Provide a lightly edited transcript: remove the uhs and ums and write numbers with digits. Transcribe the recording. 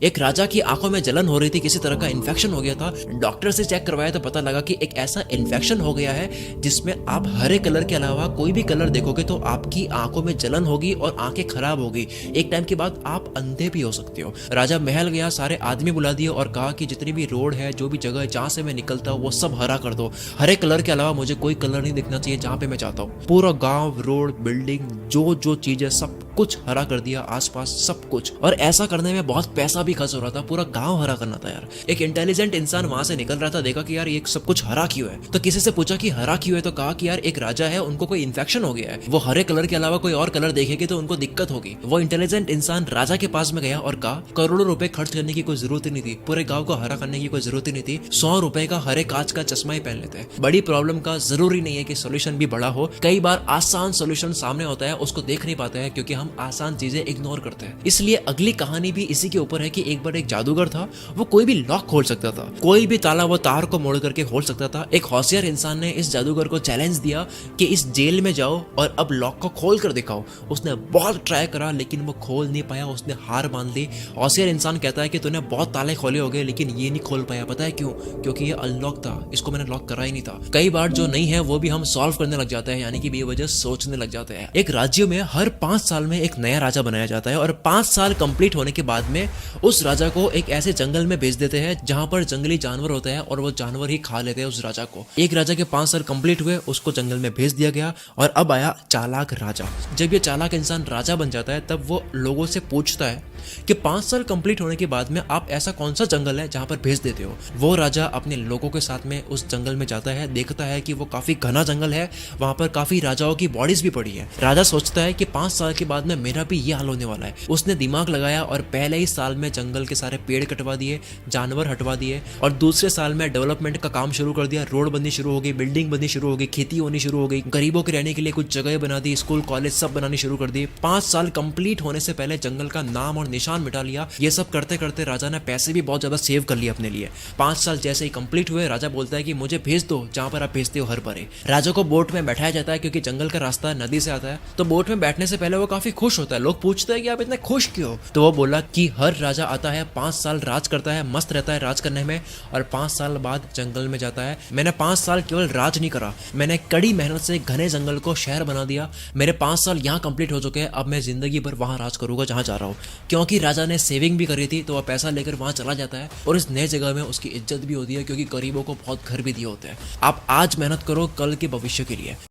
एक राजा की आंखों में जलन हो रही थी, किसी तरह का इन्फेक्शन हो गया था। डॉक्टर से चेक करवाया तो पता लगा कि एक ऐसा इन्फेक्शन हो गया है जिसमें आप हरे कलर के अलावा कोई भी कलर देखोगे तो आपकी आंखों में जलन होगी और आंखें खराब होगी। एक टाइम के बाद आप अंधे भी हो सकते हो। राजा महल गया, सारे आदमी बुला दिए और कहा कि जितनी भी रोड है, जो भी जगह है जहां से मैं निकलता हूँ वो सब हरा कर दो। हरे कलर के अलावा मुझे कोई कलर नहीं दिखना चाहिए जहां पे मैं जाता हूँ। पूरा गांव, रोड, बिल्डिंग, जो जो चीजें सब कुछ हरा कर दिया, आसपास सब कुछ। और ऐसा करने में बहुत पैसा भी खर्च हो रहा था, पूरा गांव हरा करना था यार। एक इंटेलिजेंट इंसान वहां से निकल रहा था, देखा कि यार ये सब कुछ हरा क्यों है। तो किसी से पूछा कि हरा क्यों है, तो कहा कि यार एक राजा है, उनको कोई इन्फेक्शन हो गया है, वो हरे कलर के अलावा कोई और कलर देखेंगे तो उनको दिक्कत होगी। वो इंटेलिजेंट इंसान राजा के पास में गया और कहा करोड़ों रुपए खर्च करने की कोई जरूरत ही नहीं थी, पूरे गांव को हरा करने की कोई जरूरत ही नहीं थी, 100 रुपए का हरे कांच का चश्मा ही पहन लेते हैं। बड़ी प्रॉब्लम का जरूरी नहीं है कि सोल्यूशन भी बड़ा हो, कई बार आसान सोल्यूशन सामने होता है, उसको देख नहीं पाते हैं क्योंकि हम आसान चीजें इग्नोर करते हैं। इसलिए अगली कहानी भी इसी के ऊपर है कि एक बार एक जादूगर था, वो कोई भी लॉक खोल सकता था, कोई भी ताला वो तार को मोड़ करके खोल सकता था। एक होशियार इंसान ने इस जादूगर को चैलेंज दिया कि इस जेल में जाओ और अब लॉक को खोल कर दिखाओ। उसने बहुत ट्राई करा लेकिन वो खोल नहीं पाया, उसने हार मान ली। होशियार इंसान कहता है कि तूने बहुत ताले खोले होंगे लेकिन ये नहीं खोल पाया, पता है क्यों? क्योंकि ये अनलॉक था, इसको मैंने लॉक करा ही नहीं था। कई बार जो नहीं है वो भी हम सॉल्व करने लग जाते हैं, यानी कि बेवजह सोचने लग जाते हैं। एक राज्य में हर 5 साल में एक नया राजा बनाया जाता है और 5 साल कंप्लीट होने के बाद में उस राजा को एक ऐसे जंगल में भेज देते हैं जहां पर जंगली जानवर होते हैं और वो जानवर ही खा लेते हैं उस राजा को। एक राजा के 5 साल कंप्लीट हुए, उसको जंगल में भेज दिया गया और अब आया चालाक राजा। जब ये चालाक इंसान राजा बन जाता है तब वो लोगों से पूछता है कि 5 साल कंप्लीट होने के बाद में आप ऐसा कौन सा जंगल है जहां पर भेज देते हो। वो राजा अपने लोगों के साथ में उस जंगल में जाता है, देखता है कि वो काफी घना जंगल है, वहां पर काफी राजाओं की बॉडीज भी पड़ी है। राजा सोचता है कि 5 साल के बाद में मेरा भी ये हाल होने वाला है। उसने दिमाग लगाया और पहले ही साल में जंगल के सारे पेड़ कटवा दिए, जानवर हटवा दिए और दूसरे साल में डेवलपमेंट का काम शुरू कर दिया। रोड बननी शुरू हो गई, बिल्डिंग बननी शुरू हो गई, खेती होनी शुरू हो गई, गरीबों के रहने के लिए कुछ जगह बना दी, स्कूल कॉलेज सब बनानी शुरू कर दी। 5 साल कंप्लीट होने से पहले जंगल का नाम और निशान मिटा लिया। ये सब करते करते राजा ने पैसे भी बहुत ज्यादा सेव कर लिए अपने लिए। 5 साल जैसे ही कंप्लीट हुए, राजा बोलता है कि मुझे भेज दो जहां पर आप भेजते हो हर परे। राजा को बोट में बैठाया जाता है क्योंकि जंगल का रास्ता नदी से आता है, तो बोट में बैठने से पहले वो काफी खुश होता है। लोग पूछते हैं कि आप इतने खुश क्यों? तो वो बोला कि हर राजा आता है, 5 साल राज करता है, मस्त रहता है राज करने में, और 5 साल बाद जंगल में जाता है। मैंने 5 साल केवल राज नहीं करा, मैंने कड़ी मेहनत से घने जंगल को शहर बना दिया। मेरे 5 साल यहाँ कंप्लीट हो चुके हैं, अब मैं जिंदगी भर वहां राज करूंगा जहां जा रहा हूँ। क्योंकि राजा ने सेविंग भी करी थी तो वह पैसा लेकर वहां चला जाता है और इस नए जगह में उसकी इज्जत भी होती है क्योंकि गरीबों को बहुत घर भी दिए होते हैं। आप आज मेहनत करो कल के भविष्य के लिए।